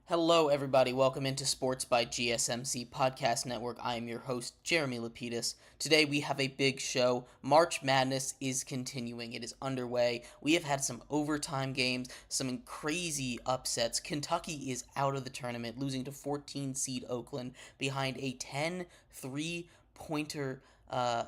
Hello, everybody. Welcome into Sports by GSMC Podcast Network. I am your host, Jeremy Lapidus. Today we have a big show. March Madness is continuing. It is underway. We have had some overtime games, some crazy upsets. Kentucky is out of the tournament, losing to 14 seed Oakland behind a 10 3-pointer,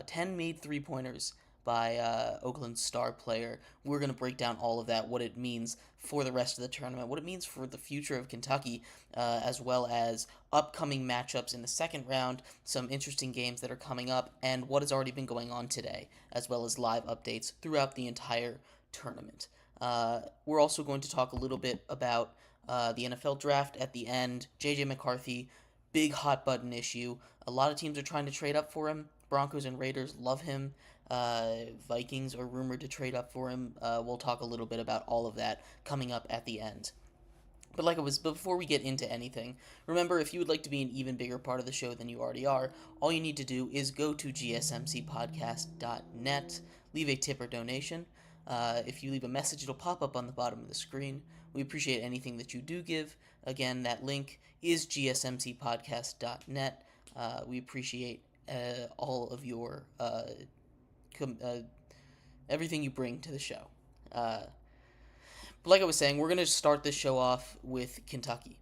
10 made three-pointers by Oakland's star player. We're going to break down all of that, what it means for the rest of the tournament, what it means for the future of Kentucky, as well as upcoming matchups in the second round, some interesting games that are coming up, and what has already been going on today, as well as live updates throughout the entire tournament. We're also going to talk a little bit about the NFL draft at the end. J.J. McCarthy, big hot button issue. A lot of teams are trying to trade up for him. Broncos and Raiders love him. Vikings are rumored to trade up for him. We'll talk a little bit about all of that coming up at the end. But before we get into anything, remember, if you would like to be an even bigger part of the show than you already are, all you need to do is go to gsmcpodcast.net, leave a tip or donation. If you leave a message, it'll pop up on the bottom of the screen. We appreciate anything that you do give. Again, that link is gsmcpodcast.net. We appreciate all of your everything you bring to the show. But like I was saying, we're going to start this show off with Kentucky.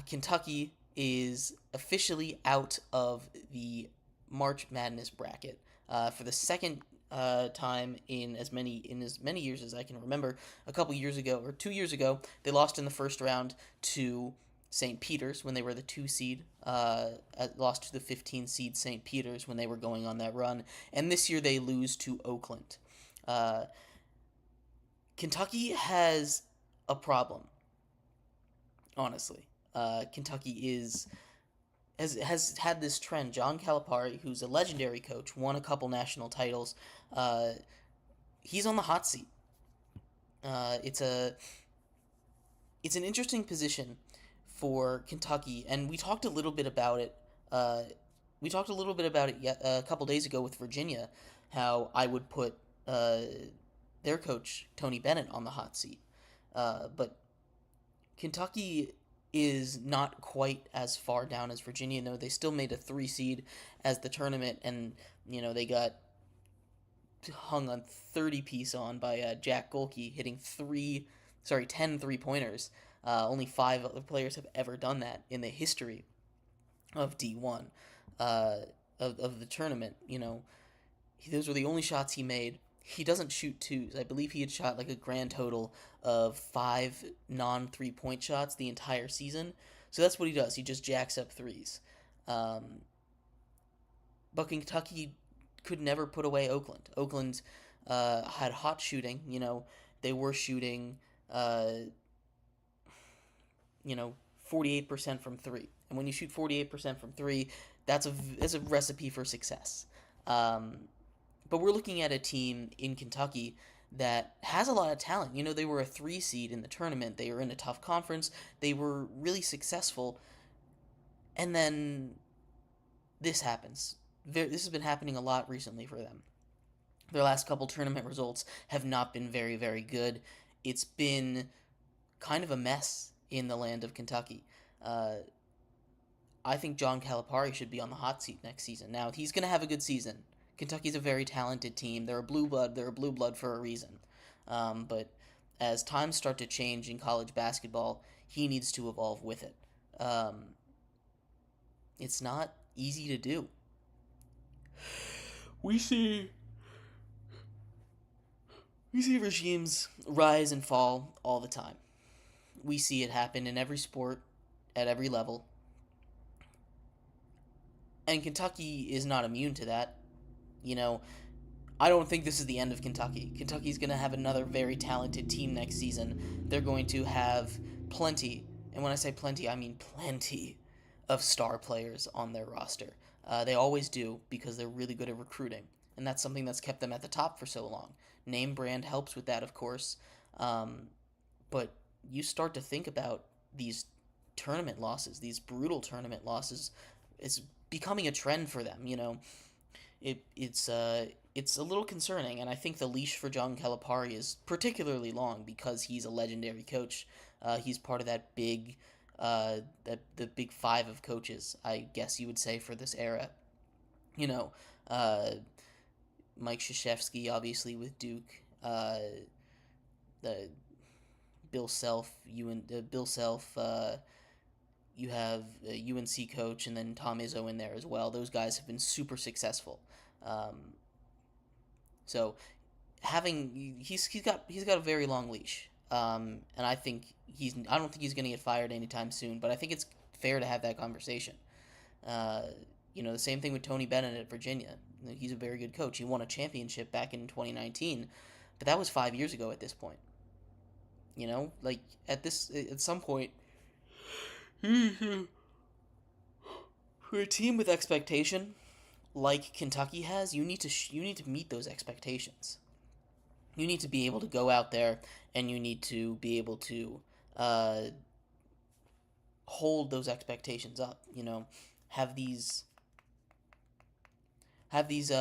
Kentucky is officially out of the March Madness bracket for the second time in as many years as I can remember. A couple years ago, or 2 years ago, they lost in the first round to St. Peter's when they were the 2 seed, lost to the 15 seed St. Peter's when they were going on that run, and this year they lose to Oakland. Kentucky has a problem, honestly. Kentucky has had this trend. John Calipari, who's a legendary coach, won a couple national titles. He's on the hot seat. It's an interesting position for Kentucky, and we talked a little bit about it. A couple days ago with Virginia, how I would put their coach Tony Bennett on the hot seat, but Kentucky is not quite as far down as Virginia. No, they still made a 3 seed as the tournament, and they got hung on 30 piece on by Jack Golke hitting 10 3-pointers. Only 5 other players have ever done that in the history of D1, of the tournament. Those were the only shots he made. He doesn't shoot twos. I believe he had shot like a grand total of 5 non-3-point shots the entire season. So that's what he does. He just jacks up threes. But Kentucky could never put away Oakland. Oakland had hot shooting. They were shooting 48% from 3. And when you shoot 48% from 3, that's a recipe for success. But we're looking at a team in Kentucky that has a lot of talent. They were a 3 seed in the tournament. They were in a tough conference. They were really successful. And then this happens. This has been happening a lot recently for them. Their last couple tournament results have not been very, very good. It's been kind of a mess in the land of Kentucky. I think John Calipari should be on the hot seat next season. Now, he's going to have a good season. Kentucky's a very talented team. They're a blue blood. They're a blue blood for a reason. But as times start to change in college basketball, he needs to evolve with it. It's not easy to do. We see regimes rise and fall all the time. We see it happen in every sport, at every level. And Kentucky is not immune to that. I don't think this is the end of Kentucky. Kentucky's going to have another very talented team next season. They're going to have plenty, and when I say plenty, I mean plenty of star players on their roster. They always do, because they're really good at recruiting, and that's something that's kept them at the top for so long. Name brand helps with that, of course, but you start to think about these tournament losses, these brutal tournament losses. It's becoming a trend for them. It's a little concerning, and I think the leash for John Calipari is particularly long because he's a legendary coach. He's part of that big the big five of coaches, I guess you would say, for this era. You know, uh, Mike Krzyzewski, obviously with Duke, the Bill Self, Bill Self. You have a UNC coach, and then Tom Izzo in there as well. Those guys have been super successful. Um, so he's got a very long leash, and I don't think he's going to get fired anytime soon. But I think it's fair to have that conversation. Uh, the same thing with Tony Bennett at Virginia. He's a very good coach. He won a championship back in 2019, but that was 5 years ago at this point. Like at some point, for a team with expectation like Kentucky has, you need to meet those expectations. You need to be able to go out there, and you need to be able to uh, hold those expectations up. Have these have these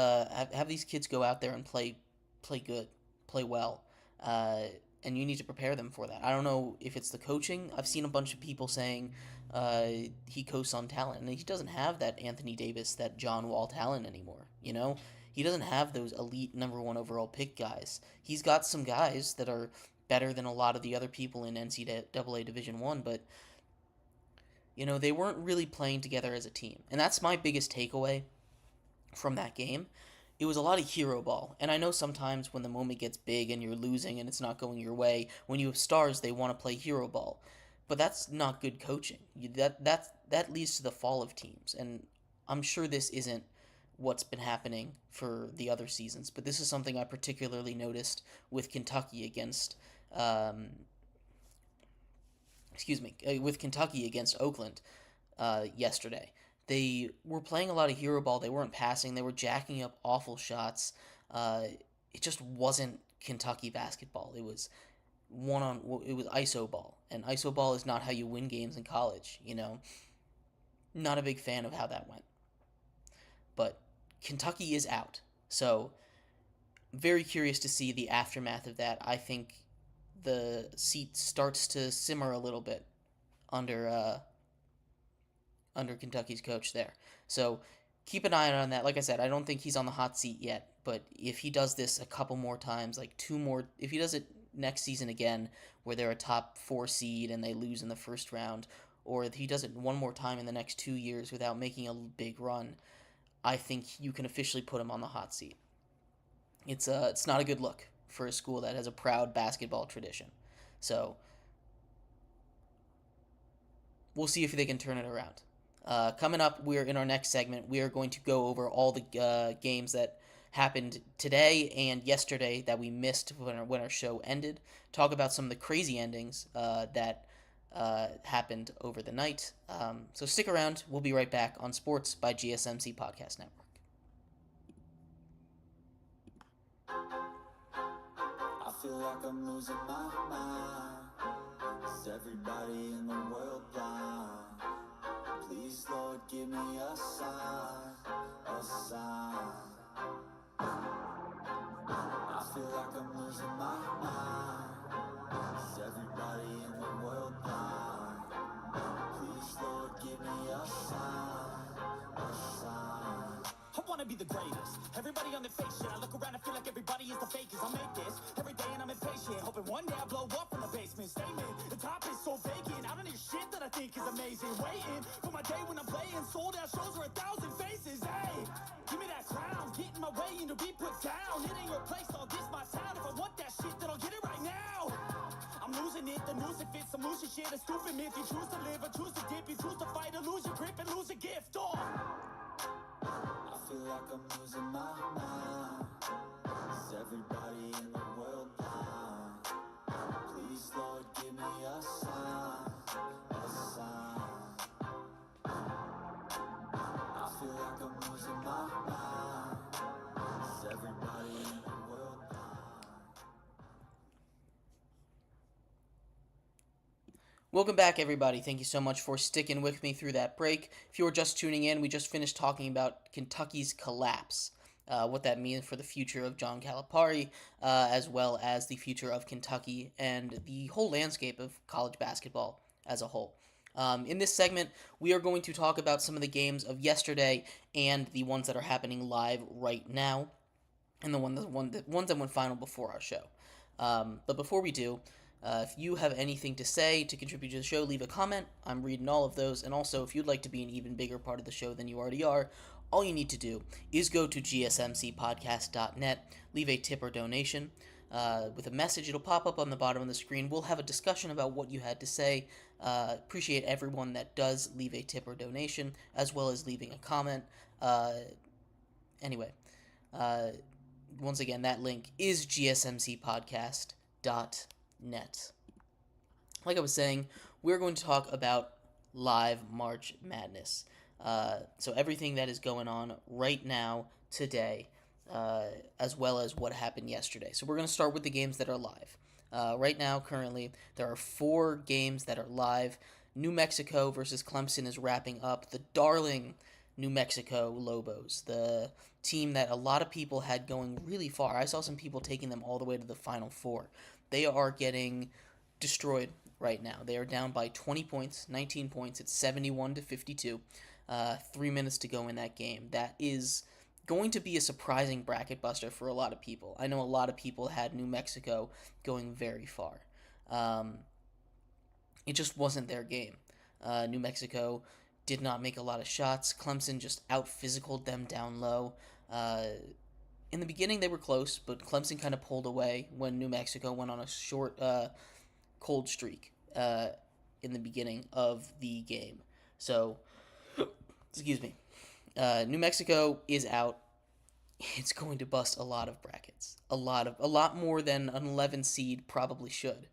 kids go out there and play good, play well, uh, and you need to prepare them for that. I don't know if it's the coaching. I've seen a bunch of people saying uh, he coasts on talent, and he doesn't have that Anthony Davis, that John Wall talent anymore. He doesn't have those elite number one overall pick guys. He's got some guys that are better than a lot of the other people in NCAA Division One, but they weren't really playing together as a team, and that's my biggest takeaway from that game. It was a lot of hero ball. And I know sometimes when the moment gets big and you're losing and it's not going your way, when you have stars, they want to play hero ball. But that's not good coaching. That leads to the fall of teams. And I'm sure this isn't what's been happening for the other seasons, but this is something I particularly noticed with Kentucky against with Kentucky against Oakland yesterday. They were playing a lot of hero ball. They weren't passing. They were jacking up awful shots. It just wasn't Kentucky basketball. It was It was ISO ball, and ISO ball is not how you win games in college. Not a big fan of how that went. But Kentucky is out, so very curious to see the aftermath of that. I think the seat starts to simmer a little bit under under Kentucky's coach there. So keep an eye on that. Like I said, I don't think he's on the hot seat yet, but if he does this a couple more times, like two more, if he does it next season again, where they're a top 4 seed and they lose in the first round, or if he does it one more time in the next 2 years without making a big run, I think you can officially put him on the hot seat. It's not a good look for a school that has a proud basketball tradition. So we'll see if they can turn it around. Coming up, we're in our next segment. We are going to go over all the games that happened today and yesterday that we missed when our show ended. Talk about some of the crazy endings that happened over the night. So stick around. We'll be right back on Sports by GSMC Podcast Network. I feel like I'm losing my mind. Is everybody in the world blind? Please, Lord, give me a sign, a sign. I feel like I'm losing my mind. Is everybody in the world blind? Please, Lord, give me a sign, a sign. I wanna be the greatest. Everybody on the fake shit. I look around and feel like everybody is the fakest. I make this every day and I'm impatient, hoping one day I blow up from the basement. Statement, the top is so vacant. I don't hear shit that I think is amazing. Waiting for my day when I'm playing sold out shows for 1,000 faces. Hey, give me that crown, get in my way and to be put down. It ain't your place, I'll diss my town. If I want that shit, then I'll get it right now. I'm losing it, the noose it fits. I'm losing shit, a stupid myth. You choose to live or choose to dip. You choose to fight or lose your grip and lose a gift. Oh, I feel like I'm losing my mind. Is everybody in the world blind? Please, Lord, give me a sign, a sign. I feel like I'm losing my mind. Is everybody in the world blind? Welcome back, everybody. Thank you so much for sticking with me through that break. If you were just tuning in, we just finished talking about Kentucky's collapse, what that means for the future of John Calipari, as well as the future of Kentucky and the whole landscape of college basketball as a whole. In this segment, we are going to talk about some of the games of yesterday and the ones that are happening live right now, and the ones that went final before our show. But before we do, if you have anything to say to contribute to the show, leave a comment. I'm reading all of those. And also, if you'd like to be an even bigger part of the show than you already are, all you need to do is go to gsmcpodcast.net, leave a tip or donation. With a message, it'll pop up on the bottom of the screen. We'll have a discussion about what you had to say. Appreciate everyone that does leave a tip or donation, as well as leaving a comment. Anyway, once again, that link is gsmcpodcast.net. Like I was saying, we're going to talk about live March Madness. So everything that is going on right now, today, as well as what happened yesterday. So we're going to start with the games that are live. Right now, currently, there are 4 games that are live. New Mexico versus Clemson is wrapping up. The darling New Mexico Lobos, the team that a lot of people had going really far. I saw some people taking them all the way to the Final Four. They are getting destroyed right now. They are down by 20 points, 19 points. It's 71-52. 3 minutes to go in that game. That is going to be a surprising bracket buster for a lot of people. I know a lot of people had New Mexico going very far. It just wasn't their game. New Mexico did not make a lot of shots. Clemson just out-physicaled them down low. In the beginning, they were close, but Clemson kind of pulled away when New Mexico went on a short, cold streak in the beginning of the game. So, excuse me. New Mexico is out. It's going to bust a lot of brackets. A lot more than an 11 seed probably should.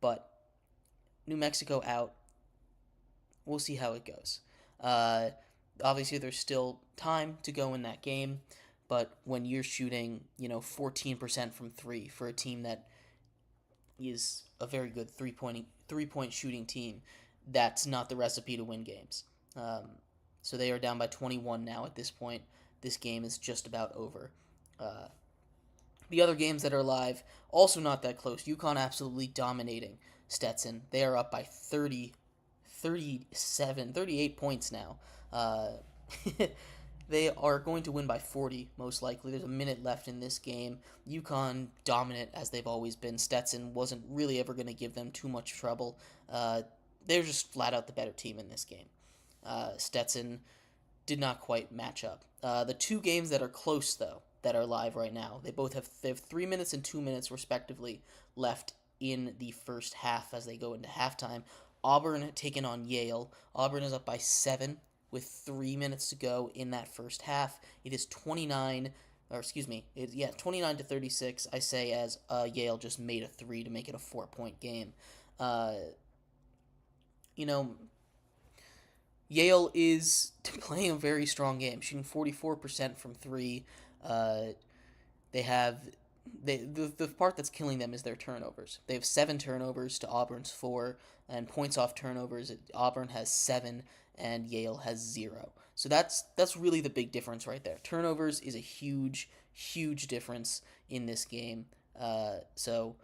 But New Mexico out. We'll see how it goes. Obviously, there's still time to go in that game, but when you're shooting, 14% from 3 for a team that is a very good three-point shooting team, that's not the recipe to win games. So they are down by 21 now at this point. This game is just about over. The other games that are live, also not that close. UConn absolutely dominating Stetson. They are up by 38 points now. They are going to win by 40, most likely. There's a minute left in this game. UConn dominant, as they've always been. Stetson wasn't really ever going to give them too much trouble. They're just flat out the better team in this game. Stetson did not quite match up. The 2 games that are close, though, that are live right now, they have 3 minutes and 2 minutes, respectively, left in the first half as they go into halftime. Auburn taking on Yale. Auburn is up by 7 with 3 minutes to go in that first half. It is 29-36, I say, as Yale just made a 3 to make it a 4-point game. Yale is playing a very strong game, shooting 44% from 3. The part that's killing them is their turnovers. They have 7 turnovers to Auburn's 4, and points off turnovers, Auburn has 7 and Yale has 0. So that's really the big difference right there. Turnovers is a huge, huge difference in this game. So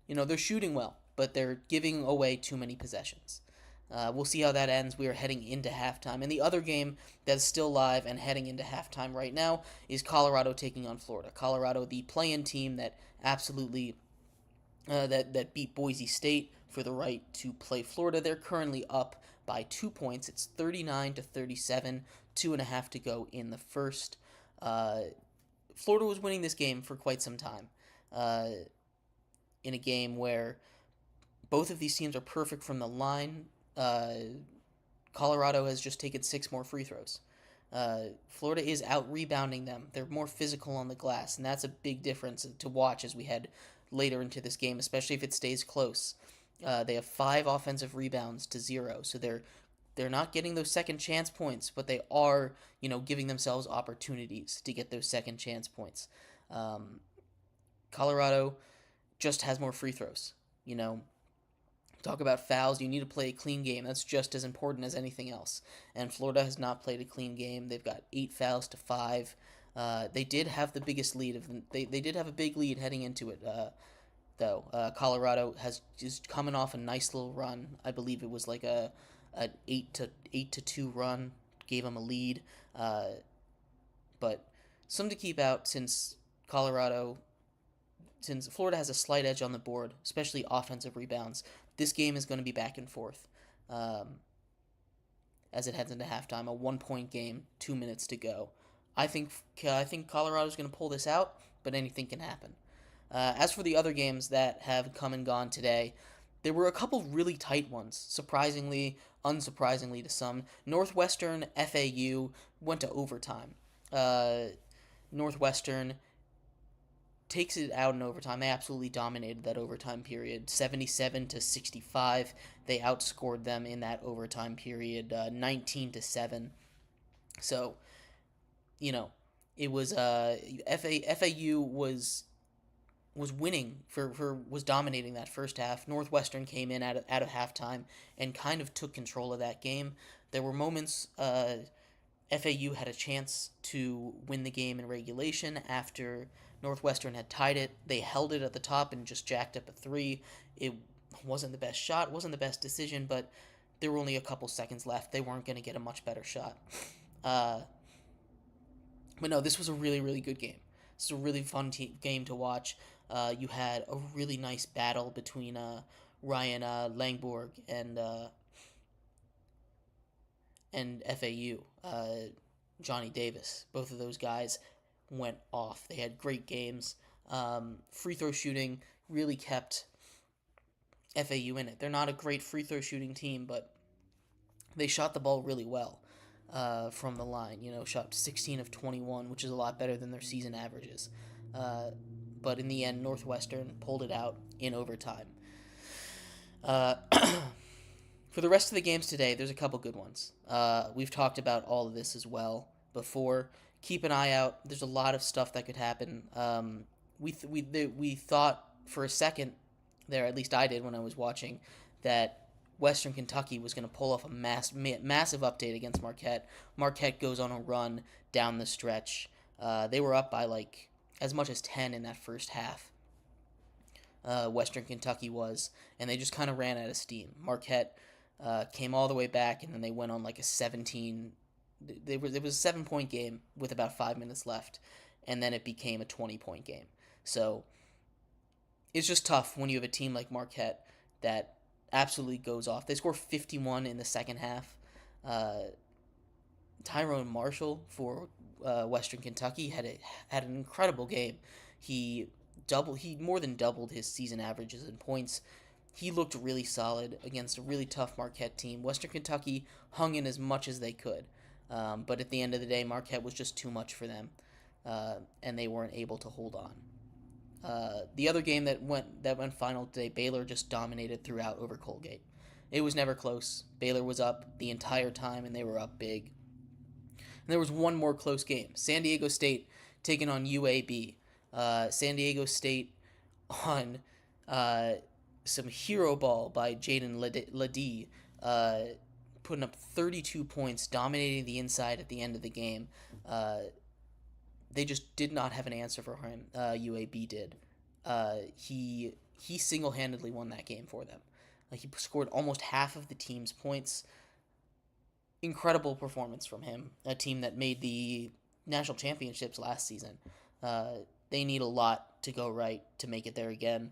they're shooting well, but they're giving away too many possessions. We'll see how that ends. We are heading into halftime. And the other game that's still live and heading into halftime right now is Colorado taking on Florida. Colorado, the play-in team that absolutely that beat Boise State for the right to play Florida. They're currently up by 2 points. It's 39-37, 2.5 to go in the first. Florida was winning this game for quite some time. In a game where both of these teams are perfect from the line. Colorado has just taken 6 more free throws. Florida is out-rebounding them. They're more physical on the glass, and that's a big difference to watch as we head later into this game, especially if it stays close. They have 5 offensive rebounds to 0, so they're not getting those second chance points, but they are, giving themselves opportunities to get those second chance points. Colorado just has more free throws. Talk about fouls. You need to play a clean game. That's just as important as anything else. And Florida has not played a clean game. They've got 8 fouls to 5. They did have the biggest lead they did have a big lead heading into it. though. Colorado has just coming off a nice little run. I believe it was like a an 8-2 run, gave them a lead. But some to keep out Colorado since Florida has a slight edge on the board, especially offensive rebounds. This game is going to be back and forth. As it heads into halftime, a 1-point game, 2 minutes to go. I think Colorado's going to pull this out, but anything can happen. As for the other games that have come and gone today, there were a couple really tight ones, surprisingly, unsurprisingly to some. Northwestern FAU went to overtime. Northwestern takes it out in overtime. They absolutely dominated that overtime period, 77-65. They outscored them in that overtime period, 19-7. So, it was FAU was winning was dominating that first half. Northwestern came in out of halftime and kind of took control of that game. There were moments FAU had a chance to win the game in regulation after Northwestern had tied it. They held it at the top and just jacked up a three. It wasn't the best shot, wasn't the best decision, but there were only a couple seconds left. They weren't going to get a much better shot. But no, this was a really, really good game. This is a really fun game to watch. You had a really nice battle between Ryan Langborg and FAU, Johnny Davis. Both of those guys went off. They had great games. Free throw shooting really kept FAU in it. They're not a great free throw shooting team, but they shot the ball really well from the line. Shot 16 of 21, which is a lot better than their season averages. But in the end, Northwestern pulled it out in overtime. For the rest of the games today, there's a couple good ones. We've talked about all of this as well before. Keep an eye out. There's a lot of stuff that could happen. We thought for a second there, at least I did when I was watching, that Western Kentucky was going to pull off a massive update against Marquette. Marquette goes on a run down the stretch. They were up by like as much as 10 in that first half. Western Kentucky was, and they just kind of ran out of steam. Marquette came all the way back, and then they went on like a 17. It was a 7-point game with about 5 minutes left, and then it became a 20-point game. So it's just tough when you have a team like Marquette that absolutely goes off. They score 51 in the second half. Tyrone Marshall for Western Kentucky had an incredible game. He more than doubled his season averages in points. He looked really solid against a really tough Marquette team. Western Kentucky hung in as much as they could, but at the end of the day, Marquette was just too much for them, and they weren't able to hold on. The other game that went final today, Baylor just dominated throughout over Colgate. It was never close. Baylor was up the entire time, and they were up big. And there was one more close game. San Diego State taking on UAB. San Diego State on some hero ball by Jaden Ledee, putting up 32 points, dominating the inside at the end of the game. They just did not have an answer for him. UAB did. He single-handedly won that game for them. He scored almost half of the team's points. Incredible performance from him. A team that made the national championships last season. They need a lot to go right to make it there again.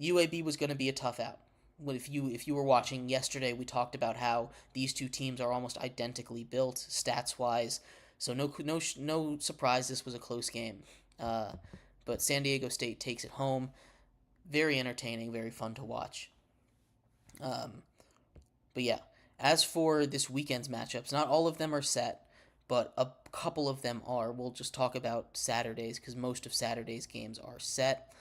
UAB was going to be a tough out. If you were watching yesterday, we talked about how these two teams are almost identically built stats-wise. So no surprise this was a close game. But San Diego State takes it home. Very entertaining, very fun to watch. But yeah, as for this weekend's matchups, not all of them are set, but a couple of them are. We'll just talk about Saturdays because most of Saturday's games are set.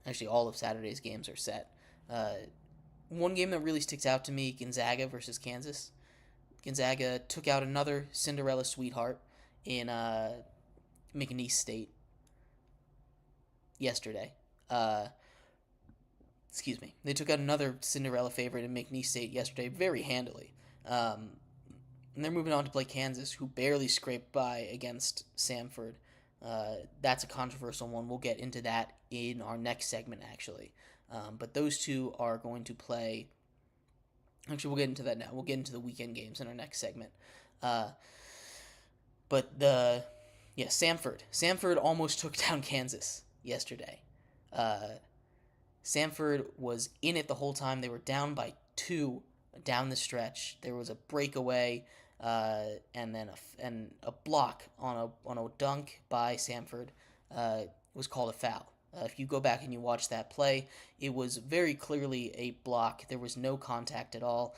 Actually, all of Saturday's games are set. One game that really sticks out to me, Gonzaga versus Kansas. Gonzaga took out another Cinderella sweetheart in McNeese State yesterday. They took out another Cinderella favorite in McNeese State yesterday very handily. And they're moving on to play Kansas, who barely scraped by against Samford. That's a controversial one. We'll get into that in our next segment, actually. But those two are going to play. Actually, we'll get into that now. We'll get into the weekend games in our next segment. Uh, but Samford almost took down Kansas yesterday. Samford was in it the whole time. They were down by 2 down the stretch. There was a breakaway and then a block on a dunk by Samford was called a foul. If you go back and you watch that play, it was very clearly a block. There was no contact at all.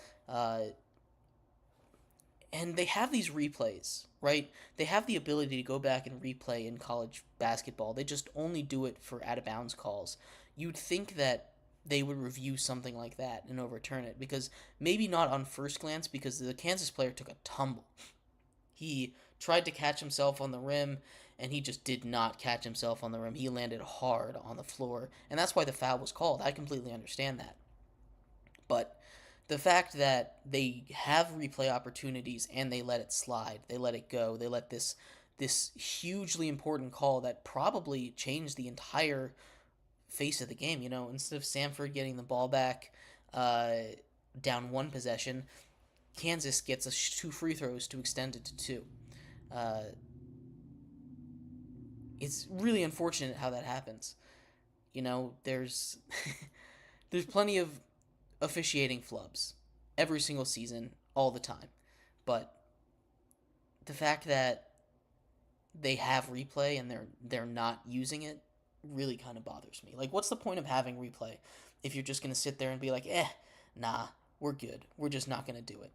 And they have these replays, right? They have the ability to go back and replay in college basketball. They just only do it for out of bounds calls. You'd think that they would review something like that and overturn it, because maybe not on first glance, because the Kansas player took a tumble. He tried to catch himself on the rim, and he just did not catch himself on the rim. He landed hard on the floor, and that's why the foul was called. I completely understand that. But the fact that they have replay opportunities and they let it slide, they let it go, they let this hugely important call that probably changed the entire face of the game. Instead of Samford getting the ball back down 1 possession, Kansas gets 2 free throws to extend it to 2. It's really unfortunate how that happens. There's there's plenty of officiating flubs every single season, all the time. But the fact that they have replay and they're not using it really kind of bothers me. Like, what's the point of having replay if you're just going to sit there and be like, nah, we're good. We're just not going to do it.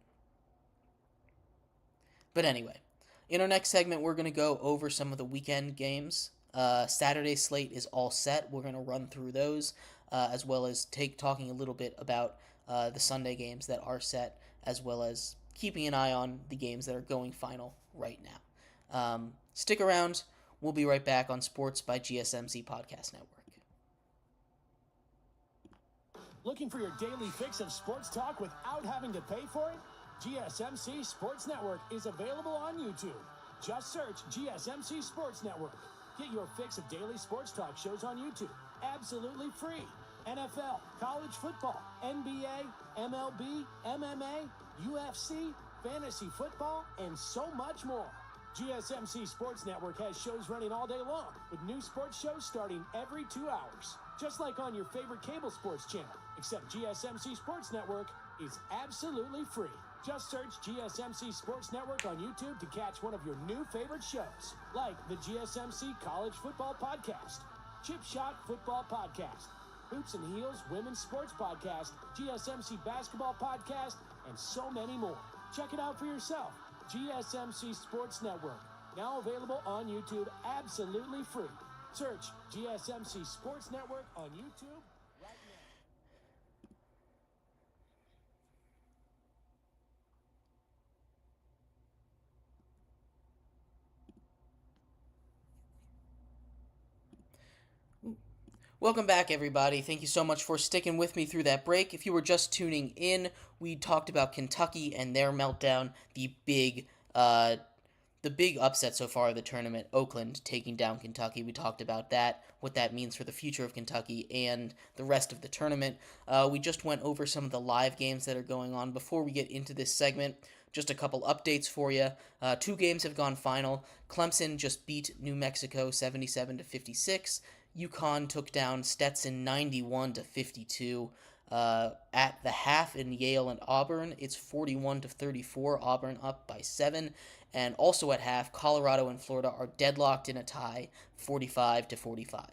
But anyway, in our next segment, we're going to go over some of the weekend games. Saturday's slate is all set. We're going to run through those, as well as talking a little bit about the Sunday games that are set, as well as keeping an eye on the games that are going final right now. Stick around. We'll be right back on Sports by GSMC Podcast Network. Looking for your daily fix of sports talk without having to pay for it? GSMC Sports Network is available on YouTube. Just search GSMC Sports Network. Get your fix of daily sports talk shows on YouTube, absolutely free. NFL, college football, NBA, MLB, MMA, UFC, fantasy football, and so much more. GSMC Sports Network has shows running all day long, with new sports shows starting every 2 hours. Just like on your favorite cable sports channel, except GSMC Sports Network is absolutely free. Just search GSMC Sports Network on YouTube to catch one of your new favorite shows, like the GSMC College Football Podcast, Chip Shot Football Podcast, Hoops and Heels Women's Sports Podcast, GSMC Basketball Podcast, and so many more. Check it out for yourself. GSMC Sports Network, now available on YouTube absolutely free. Search GSMC Sports Network on YouTube right now. Welcome back, everybody. Thank you so much for sticking with me through that break. If you were just tuning in, we talked about Kentucky and their meltdown, the big upset so far of the tournament, Oakland taking down Kentucky. We talked about that, what that means for the future of Kentucky and the rest of the tournament. We just went over some of the live games that are going on. Before we get into this segment, just a couple updates for you. 2 games have gone final. Clemson just beat New Mexico 77-56. UConn took down Stetson 91-52. At the half in Yale and Auburn, it's 41-34. Auburn up by 7. And also at half, Colorado and Florida are deadlocked in a tie, 45-45.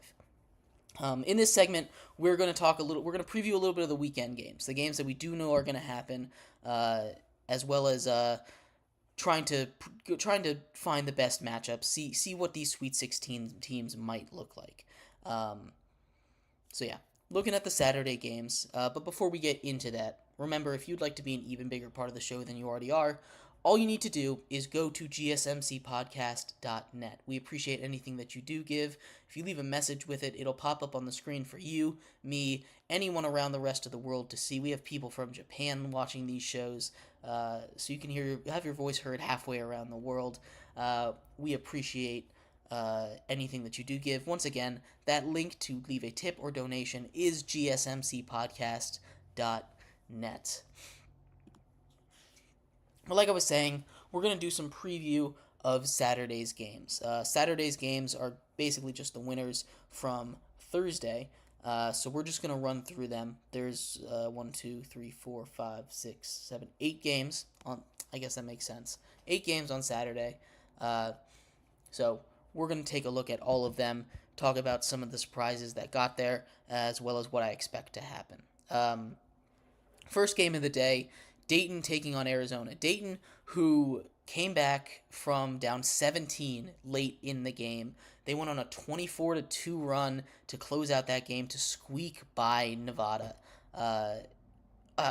In this segment, we're going to preview a little bit of the weekend games, the games that we do know are going to happen, as well as trying to find the best matchups, see what these Sweet 16 teams might look like. Looking at the Saturday games, but before we get into that, remember, if you'd like to be an even bigger part of the show than you already are, all you need to do is go to gsmcpodcast.net. We appreciate anything that you do give. If you leave a message with it, it'll pop up on the screen for you, me, anyone around the rest of the world to see. We have people from Japan watching these shows, so you can have your voice heard halfway around the world. We appreciate anything that you do give. Once again, that link to leave a tip or donation is gsmcpodcast.net. But like I was saying, we're going to do some preview of Saturday's games. Saturday's games are basically just the winners from Thursday. So we're just going to run through them. There's 1, 2, 3, 4, 5, 6, 7, 8 games on. I guess that makes sense. 8 games on Saturday. So we're going to take a look at all of them, talk about some of the surprises that got there, as well as what I expect to happen. First game of the day, Dayton taking on Arizona. Dayton, who came back from down 17 late in the game. They went on a 24-2 run to close out that game to squeak by Nevada.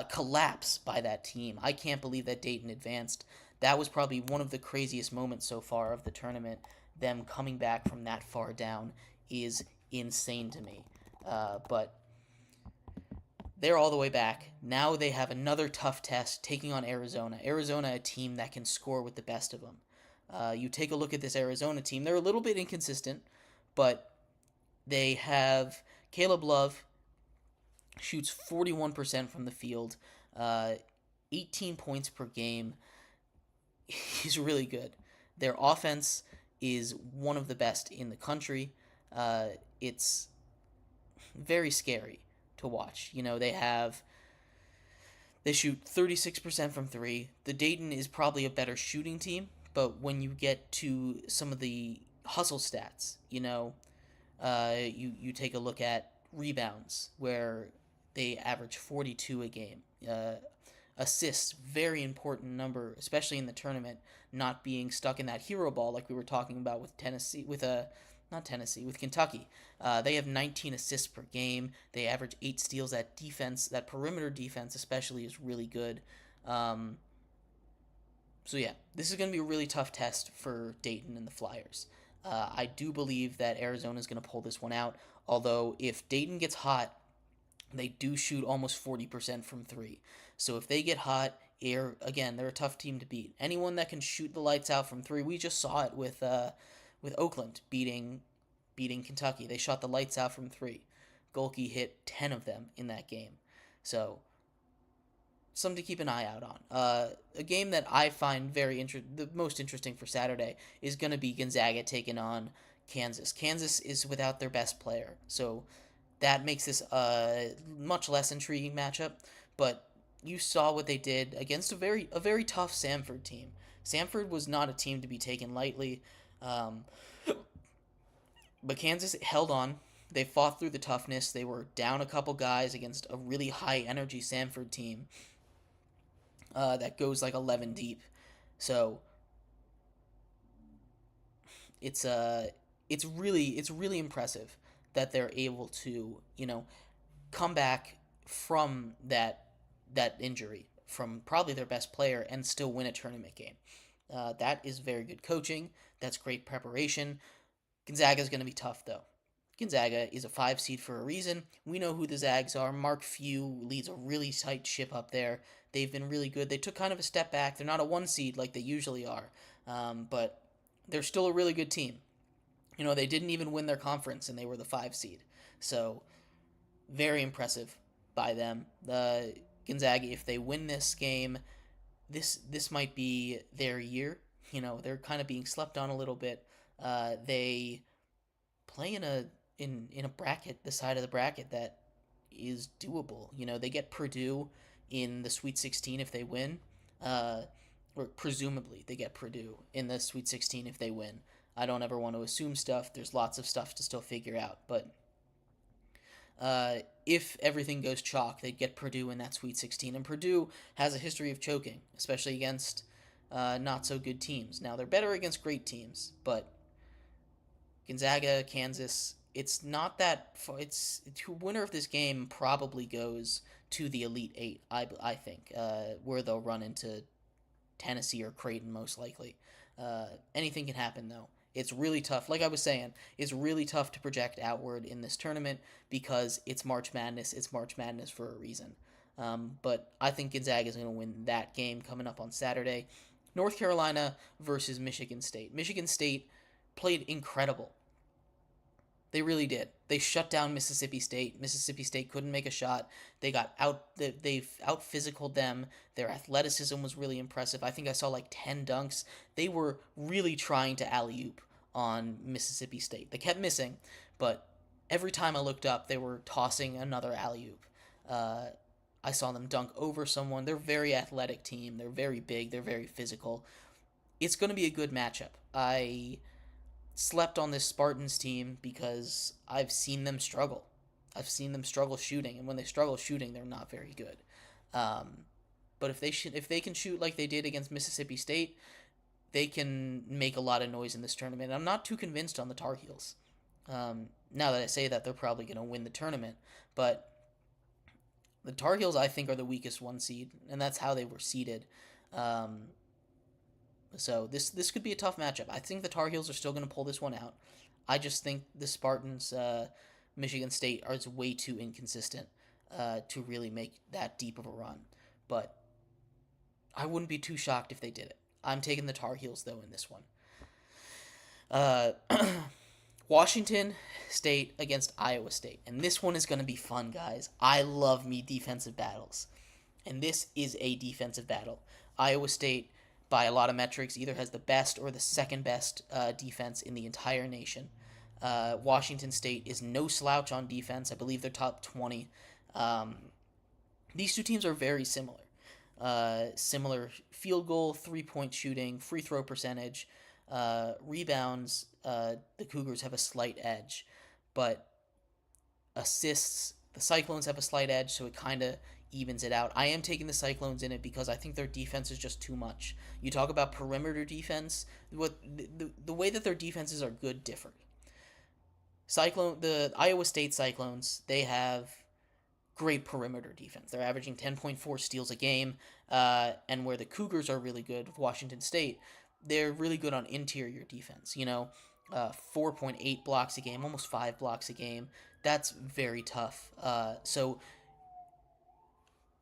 Collapse by that team. I can't believe that Dayton advanced. That was probably one of the craziest moments so far of the tournament. Them coming back from that far down is insane to me. But they're all the way back. Now they have another tough test taking on Arizona. Arizona, a team that can score with the best of them. You take a look at this Arizona team. They're a little bit inconsistent, but they have Caleb Love shoots 41% from the field, 18 points per game. He's really good. Their offense is one of the best in the country. It's very scary to watch. They shoot 36% from 3. The Dayton is probably a better shooting team, but when you get to some of the hustle stats, you take a look at rebounds, where they average 42 a game. Assists, very important number, especially in the tournament, not being stuck in that hero ball like we were talking about with Kentucky. They have 19 assists per game. They average 8 steals. That defense, that perimeter defense especially, is really good. So yeah, this is going to be a really tough test for Dayton and the Flyers. I do believe that Arizona is going to pull this one out, although if Dayton gets hot, they do shoot almost 40% from 3. So if they get hot, they're a tough team to beat. Anyone that can shoot the lights out from 3, we just saw it with Oakland beating Kentucky. They shot the lights out from 3. Golke hit 10 of them in that game. So something to keep an eye out on. A game that I find the most interesting for Saturday is going to be Gonzaga taking on Kansas. Kansas is without their best player, so that makes this a much less intriguing matchup. But you saw what they did against a very tough Samford team. Samford was not a team to be taken lightly, but Kansas held on. They fought through the toughness. They were down a couple guys against a really high-energy Samford team that goes like 11 deep. So it's really impressive that they're able to come back from that injury from probably their best player and still win a tournament game. That is very good coaching. That's great preparation. Gonzaga is going to be tough, though. Gonzaga is a 5 seed for a reason. We know who the Zags are. Mark Few leads a really tight ship up there. They've been really good. They took kind of a step back. They're not a 1 seed like they usually are, but they're still a really good team. They didn't even win their conference, and they were the 5 seed. So, very impressive by them. Gonzaga, if they win this game, this might be their year. They're kind of being slept on a little bit. They play in a bracket, the side of the bracket that is doable. They get Purdue in the Sweet 16 if they win, or presumably they get Purdue in the Sweet 16 if they win. I don't ever want to assume stuff. There's lots of stuff to still figure out, but if everything goes chalk, they'd get Purdue in that Sweet 16, and Purdue has a history of choking, especially against not so good teams. Now, they're better against great teams, but Gonzaga, Kansas, it's not that far. The winner of this game probably goes to the Elite Eight, I think, where they'll run into Tennessee or Creighton most likely. Anything can happen, though. It's really tough. Like I was saying, it's really tough to project outward in this tournament because it's March Madness. It's March Madness for a reason. But I think Gonzaga is going to win that game coming up on Saturday. North Carolina versus Michigan State. Michigan State played incredible. They really did. They shut down Mississippi State. Mississippi State couldn't make a shot. They got out. They out physicaled them. Their athleticism was really impressive. I think I saw like 10 dunks. They were really trying to alley oop on Mississippi State. They kept missing, but every time I looked up, they were tossing another alley oop. I saw them dunk over someone. They're a very athletic team. They're very big. They're very physical. It's going to be a good matchup. I slept on this Spartans team because I've seen them struggle. I've seen them struggle shooting, and when they struggle shooting, they're not very good. But if they can shoot like they did against Mississippi State, they can make a lot of noise in this tournament. I'm not too convinced on the Tar Heels. Now that I say that, they're probably going to win the tournament, but the Tar Heels, I think, are the weakest one seed, and that's how they were seeded. So this could be a tough matchup. I think the Tar Heels are still going to pull this one out. I just think the Spartans, Michigan State, are way too inconsistent to really make that deep of a run. But I wouldn't be too shocked if they did it. I'm taking the Tar Heels, though, in this one. Washington State against Iowa State. And this one is going to be fun, guys. I love me defensive battles. And this is a defensive battle. Iowa State, by a lot of metrics, either has the best or the second best defense in the entire nation. Washington State is no slouch on defense. I believe they're top 20. These two teams are very similar. Similar field goal, 3-point shooting, free throw percentage, rebounds. The Cougars have a slight edge, but assists, the Cyclones have a slight edge, so it kind of evens it out. I am taking the Cyclones in it because I think their defense is just too much. You talk about perimeter defense, the way that their defenses are good differ. The Iowa State Cyclones, they have great perimeter defense. They're averaging 10.4 steals a game, and where the Cougars are really good with Washington State, they're really good on interior defense. 4.8 blocks a game, almost 5 blocks a game. That's very tough. So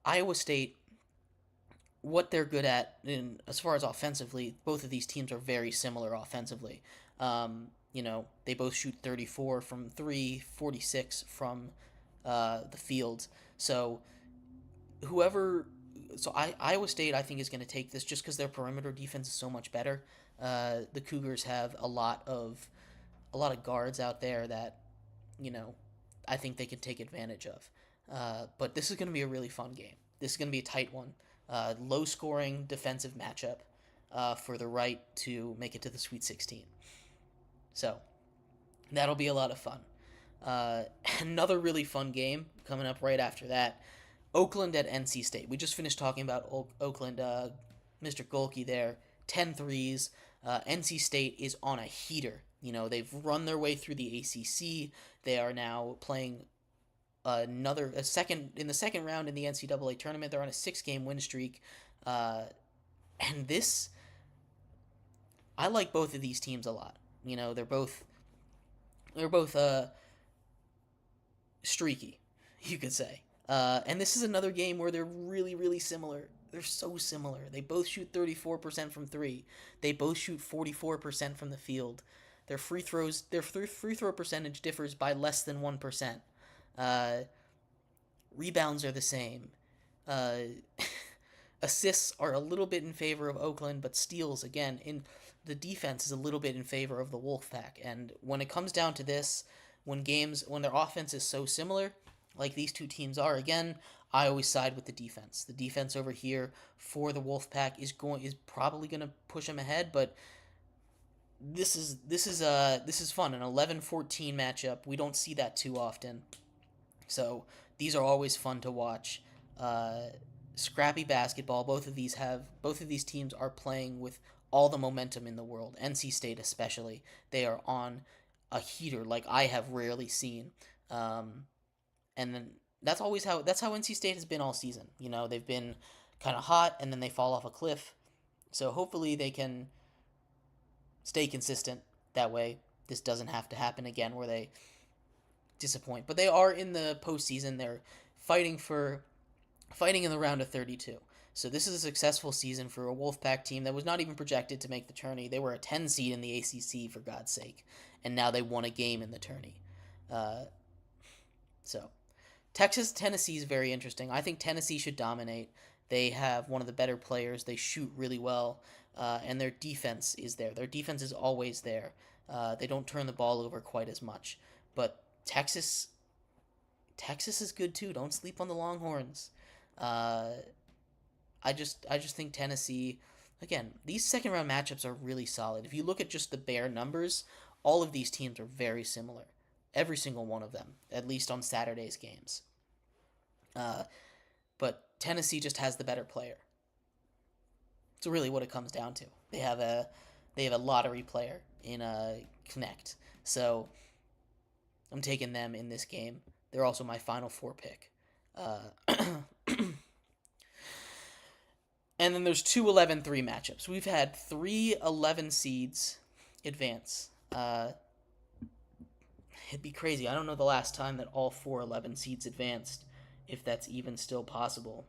Iowa State, what they're good at, as far as offensively, both of these teams are very similar offensively. They both shoot 34 from 3, 46 from the field. So Iowa State, I think, is going to take this just because their perimeter defense is so much better. The Cougars have a lot of guards out there that, I think they can take advantage of. But this is going to be a really fun game. This is going to be a tight one. Low-scoring defensive matchup for the right to make it to the Sweet 16. So that'll be a lot of fun. Another really fun game coming up right after that. Oakland at NC State. We just finished talking about Oakland. Mr. Golke there, 10 threes. NC State is on a heater. They've run their way through the ACC. They are now playing in the second round in the NCAA tournament. They're on a 6-game win streak. And this, I like both of these teams a lot. They're both streaky, you could say. And this is another game where they're really, really similar. They're so similar. They both shoot 34% from 3. They both shoot 44% from the field. Their free throw percentage differs by less than 1%. Rebounds are the same. Assists are a little bit in favor of Oakland, but steals, again, in the defense is a little bit in favor of the Wolfpack. And when it comes down to this, when their offense is so similar, like these two teams are, again, I always side with the defense. The defense over here for the Wolfpack is probably going to push them ahead, but this is fun. An 11-14 matchup. We don't see that too often. So these are always fun to watch. Scrappy basketball. Both of these teams are playing with all the momentum in the world. NC State especially. They are on a heater like I have rarely seen. And then that's how NC State has been all season. They've been kind of hot and then they fall off a cliff. So hopefully they can stay consistent. That way this doesn't have to happen again where they disappoint. But they are in the postseason. They're fighting in the round of 32. So this is a successful season for a Wolfpack team that was not even projected to make the tourney. They were a 10 seed in the ACC, for God's sake, and now they won a game in the tourney. So Texas-Tennessee is very interesting. I think Tennessee should dominate. They have one of the better players. They shoot really well, and their defense is there. Their defense is always there. They don't turn the ball over quite as much. But Texas is good too. Don't sleep on the Longhorns. I just think Tennessee, again, these second round matchups are really solid. If you look at just the bare numbers, all of these teams are very similar. Every single one of them, at least on Saturday's games. But Tennessee just has the better player. It's really what it comes down to. They have a lottery player in Connect. So I'm taking them in this game. They're also my Final Four pick. And then there's two 11-3 matchups. We've had 3 11 seeds advance. It'd be crazy. I don't know the last time that all 4 11 seeds advanced, if that's even still possible.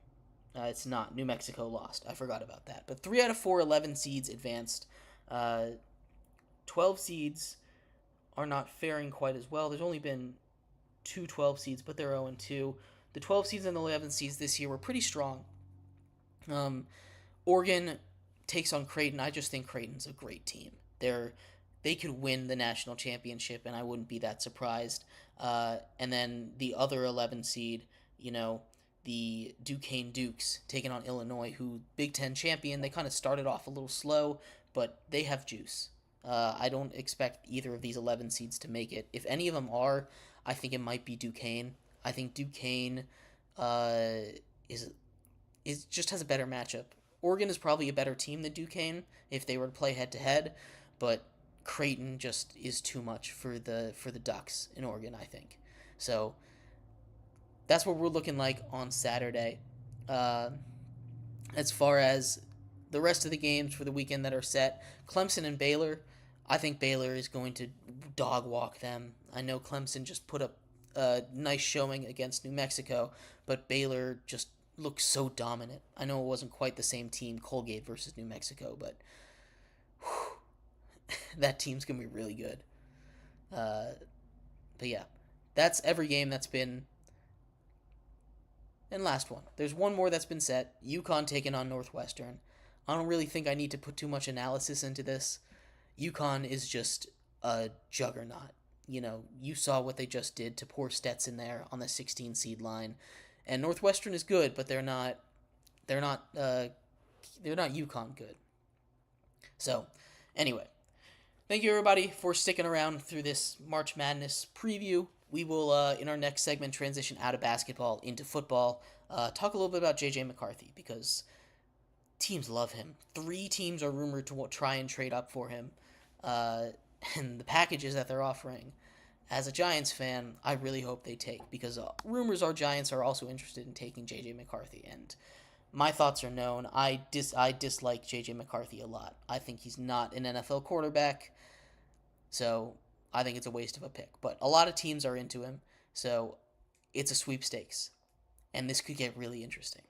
It's not. New Mexico lost. I forgot about that. But 3 out of 4 11 seeds advanced. 12 seeds are not faring quite as well. There's only been 2 12 seeds, but they're 0-2. The 12 seeds and the 11 seeds this year were pretty strong. Oregon takes on Creighton. I just think Creighton's a great team. They could win the national championship, and I wouldn't be that surprised. And then the other 11 seed, the Duquesne Dukes taking on Illinois, who Big Ten champion. They kind of started off a little slow, but they have juice. I don't expect either of these 11 seeds to make it. If any of them are, I think it might be Duquesne. I think Duquesne just has a better matchup. Oregon is probably a better team than Duquesne if they were to play head-to-head, but Creighton just is too much for the Ducks in Oregon, I think. So that's what we're looking like on Saturday. As far as the rest of the games for the weekend that are set, Clemson and Baylor, I think Baylor is going to dog walk them. I know Clemson just put up a nice showing against New Mexico, but Baylor just looks so dominant. I know it wasn't quite the same team, Colgate versus New Mexico, but that team's going to be really good. But yeah, that's every game that's been. And last one. There's one more that's been set. UConn taking on Northwestern. I don't really think I need to put too much analysis into this. UConn is just a juggernaut. You saw what they just did to poor Stetson there on the 16 seed line. And Northwestern is good, but they're not UConn good. So, anyway, thank you everybody for sticking around through this March Madness preview. We will, in our next segment, transition out of basketball into football. Talk a little bit about J.J. McCarthy, because teams love him. 3 teams are rumored to try and trade up for him. And the packages that they're offering, as a Giants fan, I really hope they take, because rumors are Giants are also interested in taking J.J. McCarthy, and my thoughts are known. I dislike J.J. McCarthy a lot. I think he's not an NFL quarterback, so I think it's a waste of a pick. But a lot of teams are into him, so it's a sweepstakes, and this could get really interesting.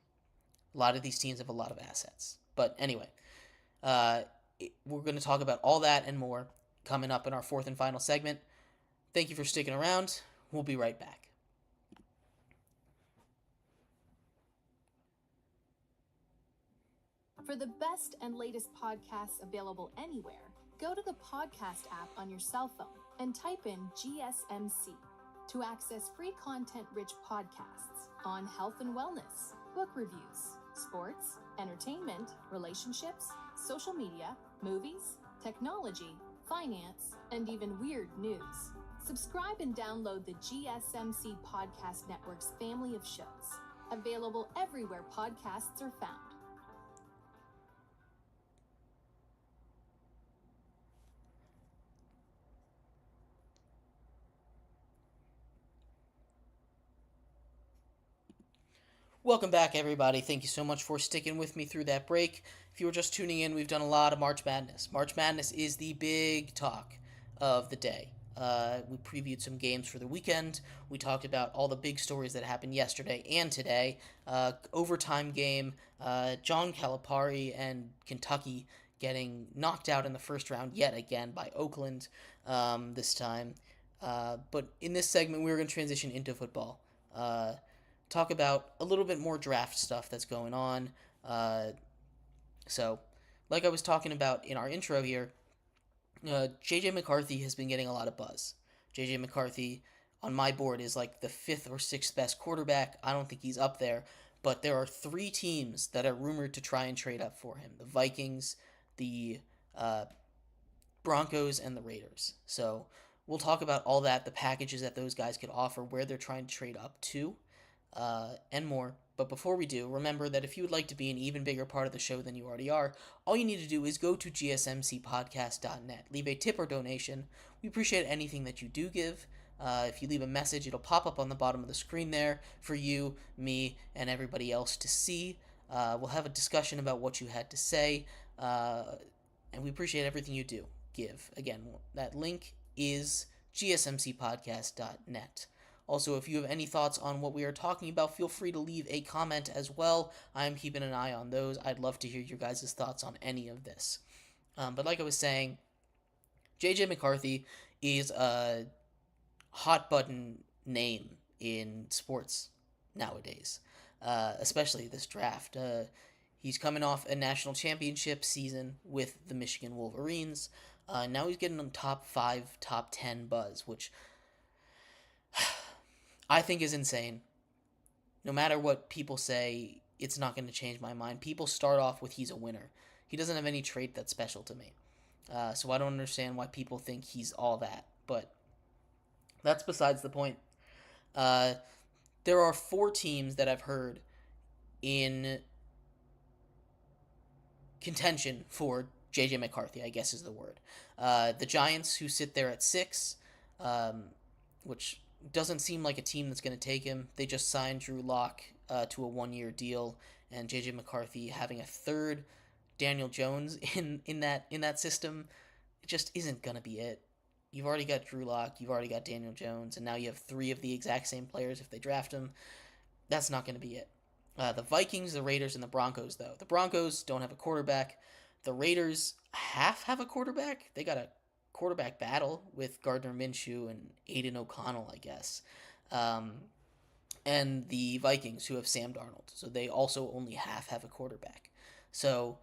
A lot of these teams have a lot of assets. But anyway, we're going to talk about all that and more coming up in our 4th and final segment. Thank you for sticking around. We'll be right back. For the best and latest podcasts available anywhere, go to the podcast app on your cell phone and type in GSMC to access free content-rich podcasts on health and wellness, book reviews, sports, entertainment, relationships, social media, movies, technology, finance, and even weird news. Subscribe and download the GSMC Podcast Network's family of shows, available everywhere podcasts are found. Welcome back, everybody. Thank you so much for sticking with me through that break. If you were just tuning in, we've done a lot of March Madness. March Madness is the big talk of the day. We previewed some games for the weekend. We talked about all the big stories that happened yesterday and today. Overtime game, John Calipari and Kentucky getting knocked out in the first round yet again by Oakland this time. But in this segment, we're going to transition into football. Talk about a little bit more draft stuff that's going on. So, like I was talking about in our intro here, J.J. McCarthy has been getting a lot of buzz. J.J. McCarthy on my board is like the 5th or 6th best quarterback. I don't think he's up there, but there are 3 teams that are rumored to try and trade up for him: the Vikings, the Broncos, and the Raiders. So we'll talk about all that, the packages that those guys could offer, where they're trying to trade up to, and more. But before we do, remember that if you would like to be an even bigger part of the show than you already are, all you need to do is go to gsmcpodcast.net. Leave a tip or donation. We appreciate anything that you do give. If you leave a message, it'll pop up on the bottom of the screen there for you, me, and everybody else to see. We'll have a discussion about what you had to say, and we appreciate everything you do give. Again, that link is gsmcpodcast.net. Also, if you have any thoughts on what we are talking about, feel free to leave a comment as well. I am keeping an eye on those. I'd love to hear your guys' thoughts on any of this. But like I was saying, J.J. McCarthy is a hot button name in sports nowadays, especially this draft. He's coming off a national championship season with the Michigan Wolverines. Now he's getting them top 5, top 10 buzz, which I think is insane. No matter what people say, it's not going to change my mind. People start off with he's a winner. He doesn't have any trait that's special to me. So I don't understand why people think he's all that. But that's besides the point. There are 4 teams that I've heard in contention for J.J. McCarthy, I guess is the word. The Giants, who sit there at 6, which doesn't seem like a team that's going to take him. They just signed Drew Lock to a 1-year deal, and J.J. McCarthy having a third Daniel Jones in that system, it just isn't going to be it. You've already got Drew Lock, you've already got Daniel Jones, and now you have 3 of the exact same players if they draft him. That's not going to be it. The Vikings, the Raiders, and the Broncos, though. The Broncos don't have a quarterback. The Raiders have a quarterback. They got a quarterback battle with Gardner Minshew and Aiden O'Connell, I guess. And the Vikings, who have Sam Darnold. So they also only have a quarterback. So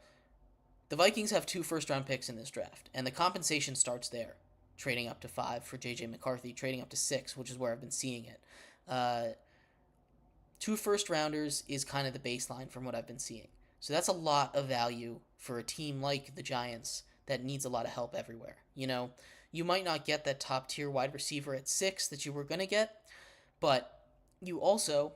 the Vikings have 2 first-round picks in this draft, and the compensation starts there. Trading up to 5 for J.J. McCarthy, trading up to 6, which is where I've been seeing it. 2 first-rounders is kind of the baseline from what I've been seeing. So that's a lot of value for a team like the Giants that needs a lot of help everywhere. You know, you might not get that top-tier wide receiver at 6 that you were going to get, but you also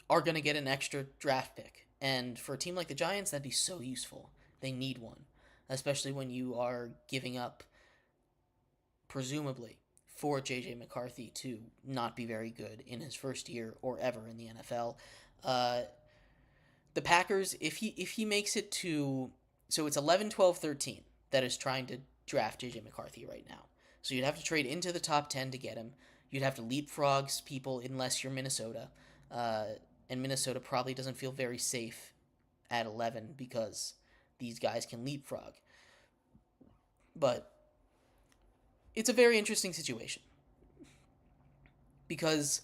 are going to get an extra draft pick. And for a team like the Giants, that'd be so useful. They need one, especially when you are giving up, presumably, for J.J. McCarthy to not be very good in his first year or ever in the NFL. The Packers, if he makes it to... So it's 11, 12, 13 that is trying to draft J.J. McCarthy right now. So you'd have to trade into the top 10 to get him. You'd have to leapfrog people unless you're Minnesota. And Minnesota probably doesn't feel very safe at 11 because these guys can leapfrog. But it's a very interesting situation because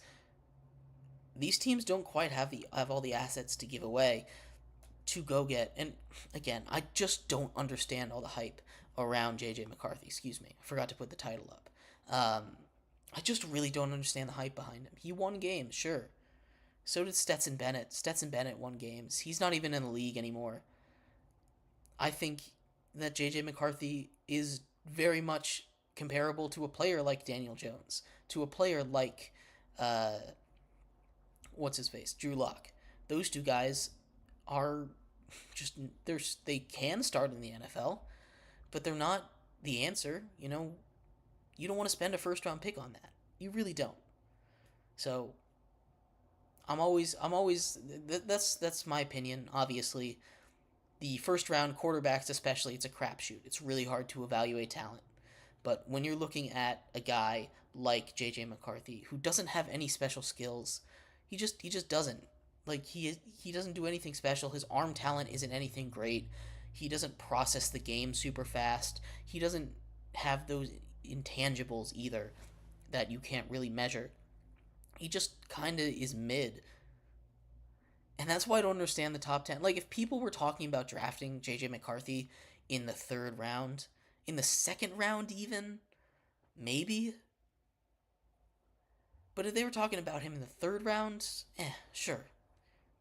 these teams don't quite have all the assets to give away to go get. And again, I just don't understand all the hype around J.J. McCarthy. Excuse me, I forgot to put the title up. I just really don't understand the hype behind him. He won games, sure. So did Stetson Bennett. Stetson Bennett won games. He's not even in the league anymore. I think that J.J. McCarthy is very much comparable to a player like Daniel Jones, to a player like, Drew Lock. Those 2 guys are just, they can start in the NFL, but they're not the answer. You know, you don't want to spend a first-round pick on that. You really don't. So that's my opinion. Obviously, the first-round quarterbacks especially, it's a crapshoot. It's really hard to evaluate talent. But when you're looking at a guy like JJ McCarthy who doesn't have any special skills, he just doesn't. Like he doesn't do anything special. His arm talent isn't anything great. He doesn't process the game super fast. He doesn't have those intangibles either that you can't really measure. He just kind of is mid. And that's why I don't understand the top 10. Like, if people were talking about drafting J.J. McCarthy in the third round, in the second round even, maybe. But if they were talking about him in the third round, sure.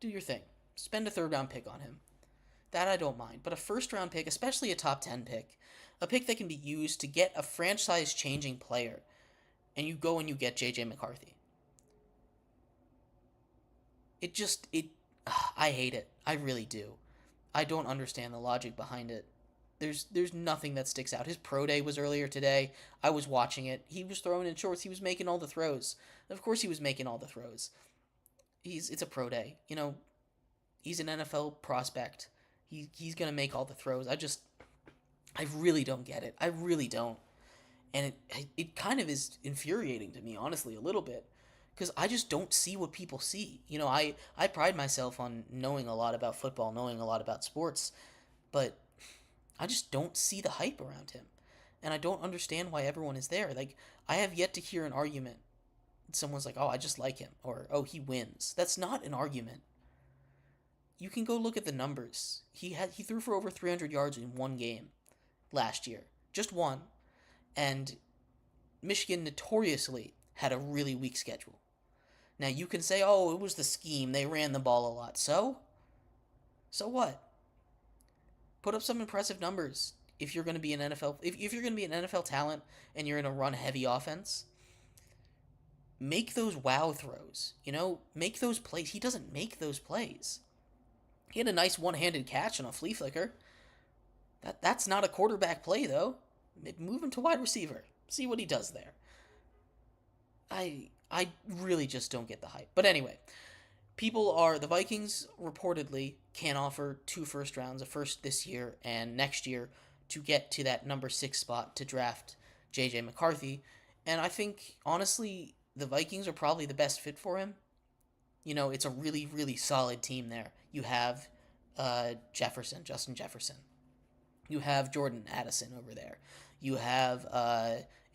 Do your thing. Spend a third round pick on him. That I don't mind. But a first round pick, especially a top 10 pick, a pick that can be used to get a franchise changing player, and you go and you get J.J. McCarthy. I hate it. I really do. I don't understand the logic behind it. There's nothing that sticks out. His pro day was earlier today. I was watching it. He was throwing in shorts. He was making all the throws. Of course he was making all the throws. It's a pro day. He's an NFL prospect. He's going to make all the throws. I really don't get it. I really don't. And it kind of is infuriating to me, honestly, a little bit. Because I just don't see what people see. I pride myself on knowing a lot about football, knowing a lot about sports, but I just don't see the hype around him. And I don't understand why everyone is there. Like, I have yet to hear an argument. Someone's like, oh, I just like him, or, oh, he wins. That's not an argument. You can go look at the numbers. He threw for over 300 yards in one game last year. Just one. And Michigan notoriously had a really weak schedule. Now, you can say, oh, it was the scheme. They ran the ball a lot. So what? Put up some impressive numbers if you're going to be an NFL... If you're going to be an NFL talent and you're in a run-heavy offense, make those wow throws. Make those plays. He doesn't make those plays. He had a nice one-handed catch on a flea flicker. That's not a quarterback play, though. Move him to wide receiver. See what he does there. I really just don't get the hype. But anyway, the Vikings reportedly can offer 2 first rounds, a first this year and next year, to get to that number 6 spot to draft J.J. McCarthy. And I think, honestly, the Vikings are probably the best fit for him. It's a really, really solid team there. You have Justin Jefferson. You have Jordan Addison over there. You have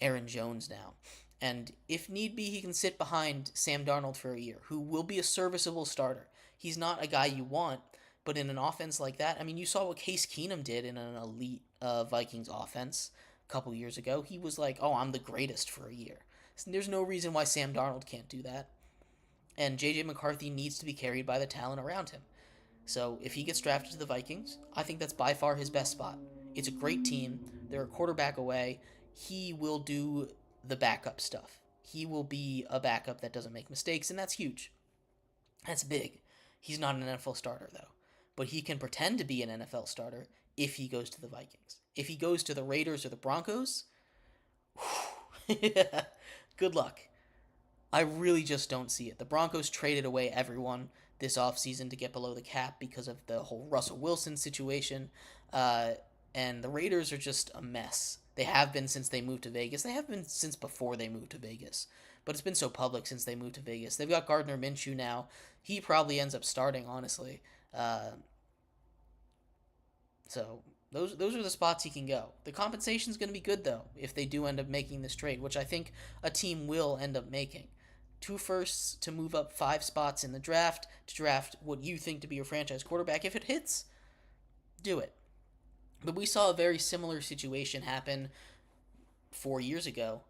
Aaron Jones now. And if need be, he can sit behind Sam Darnold for a year, who will be a serviceable starter. He's not a guy you want, but in an offense like that, I mean, you saw what Case Keenum did in an elite Vikings offense a couple years ago. He was like, oh, I'm the greatest for a year. There's no reason why Sam Darnold can't do that. And J.J. McCarthy needs to be carried by the talent around him. So if he gets drafted to the Vikings, I think that's by far his best spot. It's a great team. They're a quarterback away. He will do the backup stuff. He will be a backup that doesn't make mistakes, and that's huge. That's big. He's not an NFL starter, though. But he can pretend to be an NFL starter if he goes to the Vikings. If he goes to the Raiders or the Broncos, good luck. I really just don't see it. The Broncos traded away everyone this offseason to get below the cap because of the whole Russell Wilson situation. And the Raiders are just a mess. They have been since they moved to Vegas. They have been since before they moved to Vegas. But it's been so public since they moved to Vegas. They've got Gardner Minshew now. He probably ends up starting, honestly. So those are the spots he can go. The compensation's going to be good, though, if they do end up making this trade, which I think a team will end up making. 2 firsts to move up 5 spots in the draft, to draft what you think to be your franchise quarterback. If it hits, do it. But we saw a very similar situation happen 4 years ago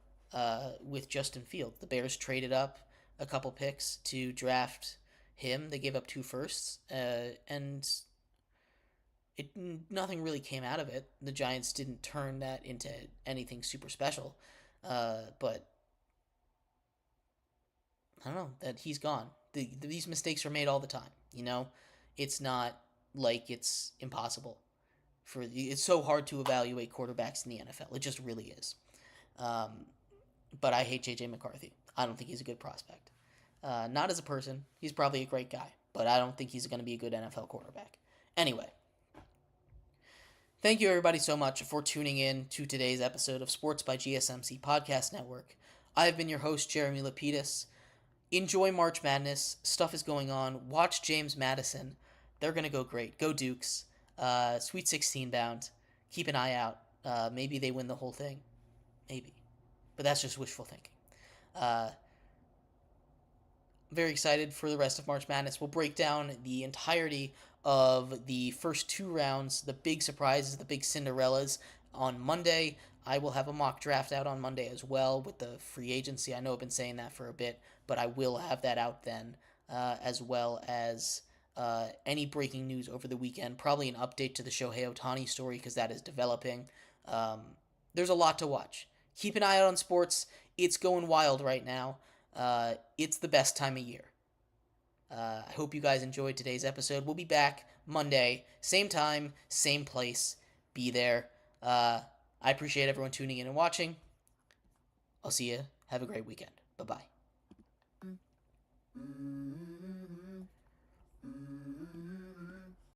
with Justin Fields. The Bears traded up a couple picks to draft him. They gave up 2 firsts, and nothing really came out of it. The Giants didn't turn that into anything super special, but I don't know, that he's gone. These mistakes are made all the time, It's not like it's impossible. It's so hard to evaluate quarterbacks in the NFL. It just really is. But I hate J.J. McCarthy. I don't think he's a good prospect. Not as a person. He's probably a great guy, but I don't think he's going to be a good NFL quarterback. Anyway, Thank you, everybody, so much for tuning in to today's episode of Sports by GSMC Podcast Network. I have been your host, Jeremy Lapidus. Enjoy March Madness. Stuff is going on. Watch James Madison. They're going to go great. Go Dukes. Sweet 16 bound. Keep an eye out. Maybe they win the whole thing. Maybe. But that's just wishful thinking. Very excited for the rest of March Madness. We'll break down the entirety of the first two rounds, the big surprises, the big Cinderellas on Monday. I will have a mock draft out on Monday as well with the free agency. I know I've been saying that for a bit, but I will have that out then, as well as any breaking news over the weekend. Probably an update to the Shohei Ohtani story because that is developing. There's a lot to watch. Keep an eye out on sports. It's going wild right now. It's the best time of year. I hope you guys enjoyed today's episode. We'll be back Monday, same time, same place. Be there. I appreciate everyone tuning in and watching. I'll see you. Have a great weekend. Bye-bye.